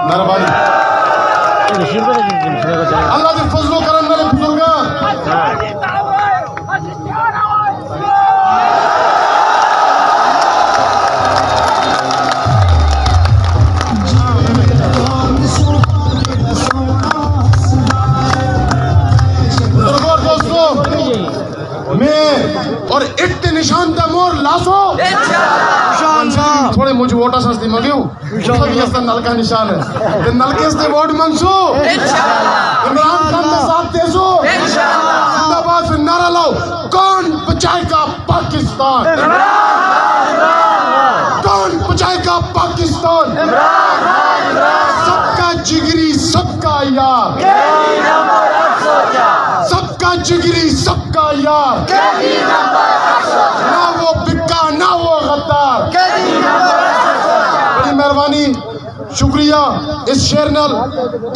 मेहरबानी अल्लाह के फजलो करम मेरे बुजुर्ग और इतने निशान दा मोर लासो थोड़े मुझे वोटा सस्ती मगियो ये नलका निशान है नलके से वोट मंसू इमरान खान के साथ तेजो जिंदाबाद फिर नारा लाओ कौन बचाएगा पाकिस्तान कौन बचाएगा पाकिस्तान सबका जिगरी सबका यार सबका जिगरी सबका यार ना वो बिक्का ना वो गद्दार बड़ी मेहरबानी शुक्रिया इस शेर नाल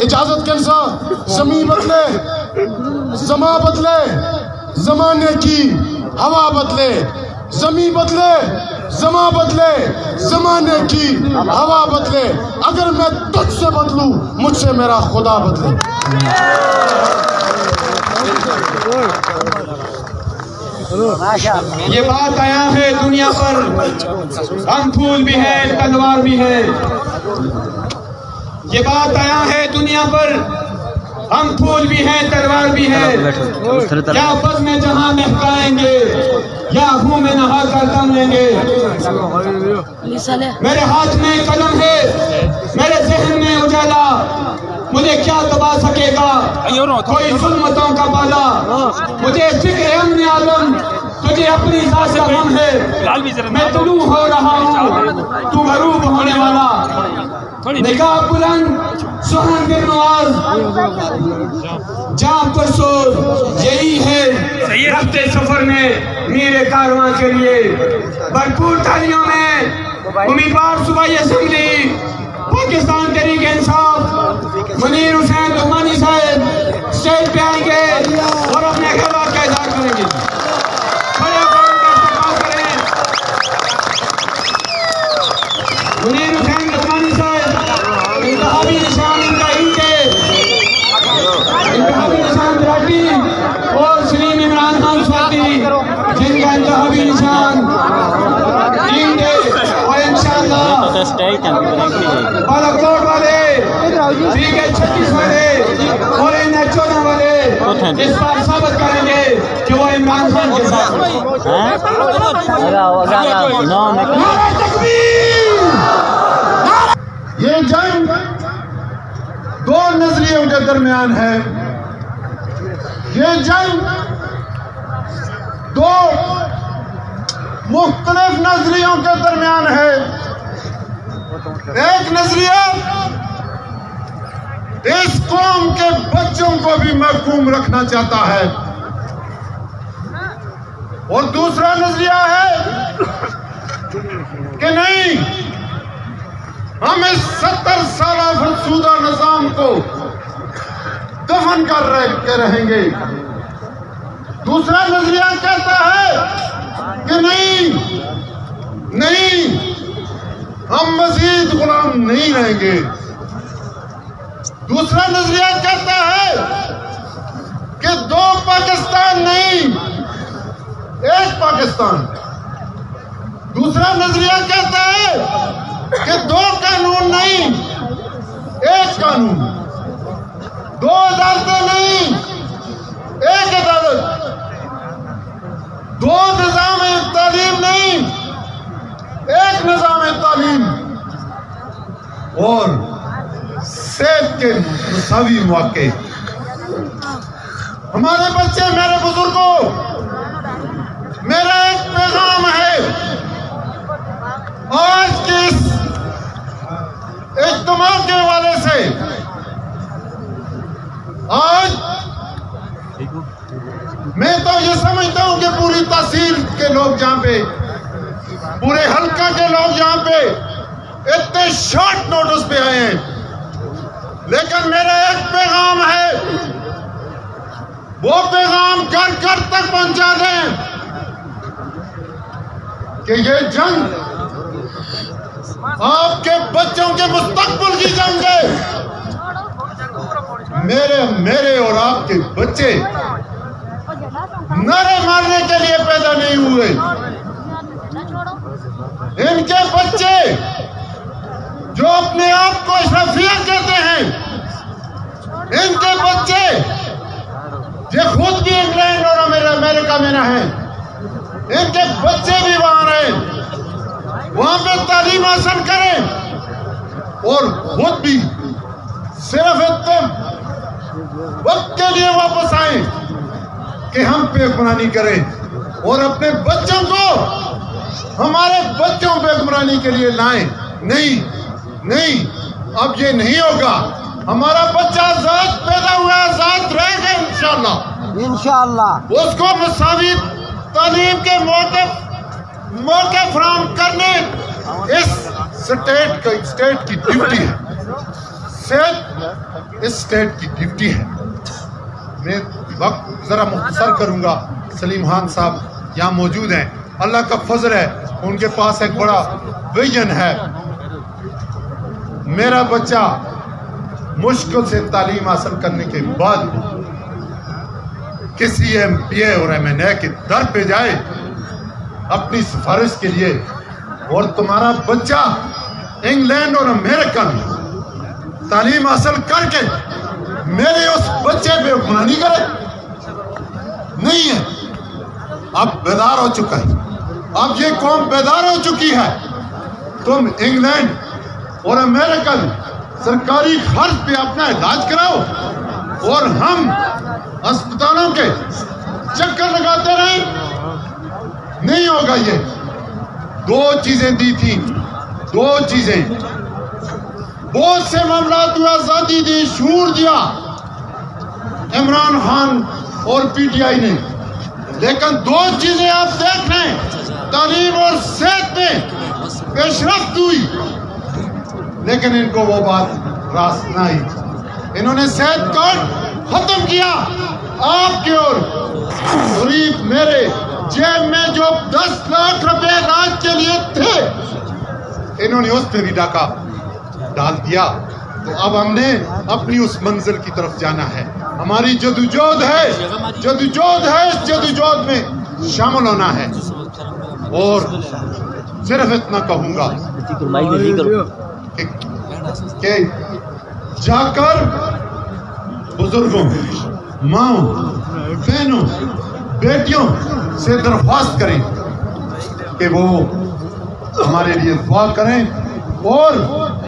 इजाजत कैंसा जमी बदले जमा बदले जमाने की हवा बदले जमी बदले जमा बदले जमाने की हवा बदले अगर मैं तुझसे बदलूं मुझसे मेरा खुदा बदले ये बात आया है दुनिया पर हम फूल भी है तलवार भी है ये बात आया है दुनिया पर हम फूल भी हैं तलवार भी है क्या बस में जहां महकाएंगे या हूं में नहा कर दम लेंगे मेरे हाथ में कलम है मेरे जहन में उजाला मुझे क्या दबा सकेगा कोई जुल्मतों का बाला मुझे फिक्र अमन आलम तुझे अपनी जात से गम है मैं तुलू हो रहा हूँ तू गरूब होने वाला निगाह बुलंद सुहान बिन नवाज जाम पर सोर यही है रफ्ते सफर में मेरे कारवां के लिए भरपूर तालियों में उम्मीदवार सूबाई असेंबली पाकिस्तान तहरीक इंसाफ मुनीर हुसैन उस्मानी साहब स्टेज पे आएंगे और अपने ख्यालात का इजहार करेंगे मुनीर हुसैन उस्मानी साहब इंतहाबी निशान इनका इनके इंतहाबी निशान विराटी और सलीम इमरान खान स्वाति जिनका इंतहाबी निशान इनके और इंशाअल्लाह बालाकोट वाले ठीक है 36 वाले और इन 14 वाले इस बार साबित करेंगे कि वो इमरान खान के साथ ये जंग दो नजरियों के दरमियान है ये जंग दो मुख्तलिफ नजरियों के दरमियान है एक नजरिया इस कौम के बच्चों को भी महफूम रखना चाहता है और दूसरा नजरिया है कि नहीं हम इस 70 साल फरसूदा निजाम को दफन कर रहेंगे दूसरा नजरिया कहता है कि नहीं हम मजीद गुलाम नहीं रहेंगे दूसरा नजरिया कहता है कि दो पाकिस्तान नहीं एक पाकिस्तान दूसरा नजरिया कहता है कि दो कानून नहीं एक कानून दो अदालतें नहीं एक अदालत दो निजाम तालीम नहीं एक निजाम तालीम और सेहत के मुसावी मौके हमारे बच्चे मेरे बुजुर्गों मेरा एक पैगाम है आज के इस इज्तिमा के हवाले से आज मैं तो ये समझता हूं कि पूरी तहसील के लोग जहां पे पूरे हल्का के लोग जहां पे इतने शॉर्ट नोटिस पे आए हैं लेकिन मेरा एक पैगाम है वो पैगाम घर घर तक पहुंचा दें कि ये जंग आपके बच्चों के मुस्तकबिल की जंग है मेरे और आपके बच्चे नारे मारने के लिए पैदा नहीं हुए। इनके बच्चे जो अपने आप को अशरफियत कहते हैं, इनके बच्चे जो खुद भी इंग्लैंड और अमेरिका में रहे, इनके बच्चे भी वहां रहे, वहां पे तालीम हासिल करें और खुद भी सिर्फ इतने वक्त के लिए वापस आए कि हम पे हुक्मरानी करें और अपने बच्चों को हमारे बच्चों पे हुक्मरानी के लिए लाएं। नहीं, अब ये नहीं होगा। हमारा बच्चा आजाद पैदा हुआ, आजाद रहेगा इंशाअल्लाह। उसको मसावी तालीम के मौके फराहम करने इस स्टेट की ड्यूटी है। इस स्टेट की ड्यूटी है। मैं वक्त जरा मुख्तसर करूंगा। सलीम खान साहब यहाँ मौजूद हैं, अल्लाह का फजल है, उनके पास एक बड़ा विजन है। मेरा बच्चा मुश्किल से तालीम हासिल करने के बाद किसी MPA और MNA के दर पे जाए अपनी सिफारिश के लिए, और तुम्हारा बच्चा इंग्लैंड और अमेरिका में तालीम हासिल करके मेरे उस बच्चे पे हुक्मरानी करे, नहीं है। अब बेदार हो चुका है, अब ये कौम बेदार हो चुकी है। तुम इंग्लैंड और अमेरिका में सरकारी खर्च पे अपना इलाज कराओ और हम अस्पतालों के चक्कर लगाते रहे, नहीं होगा। ये दो चीजें दी थी, दो चीजें, बहुत से मामला हुआ, आजादी दी, शूर दिया इमरान खान और PTI ने, लेकिन दो चीजें आप देख रहे हैं, तालीम और सेहत में पेशरफ्त हुई, लेकिन इनको वो बात रास न आई। इन्होंने सेहत कार्ड खत्म किया आपके, और गरीब मेरे जेब में जो 10 लाख रुपए इलाज के लिए थे, इन्होंने उस पर भी डाका डाल दिया। तो अब हमने अपनी उस मंजिल की तरफ जाना है। हमारी जदोजहद है, इस जदोजहद में शामिल होना है। और सिर्फ इतना कहूंगा कि जाकर बुजुर्गों, माओ, बहनों, बेटियों से दरख्वास्त करें कि वो हमारे लिए दुआ करें, और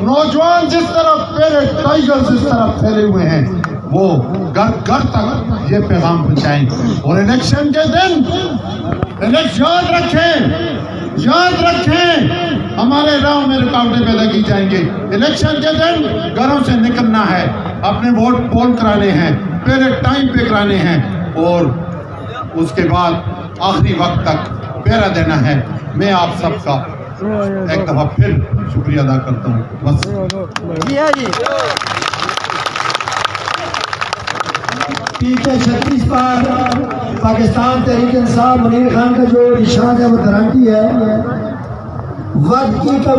नौजवान जिस तरफ मेरे टाइगर जिस तरफ फैले हुए हैं, वो घर घर तक ये पैगाम पहुंचाएं। और इलेक्शन के दिन याद रखें, हमारे राह में रुकावटें पैदा की जाएंगे। इलेक्शन के दिन घरों से निकलना है, अपने वोट पोल कराने हैं, पहले टाइम पे कराने हैं, और उसके बाद आखिरी वक्त तक पहरा देना है। मैं आप सबका एक दफा फिर शुक्रिया अदा करता हूँ। बस पीछे 36 बार पाकिस्तान तहरीक इंसाफ मुनीर खान का जो निशान है वो गारंटी है। वक्त की कमी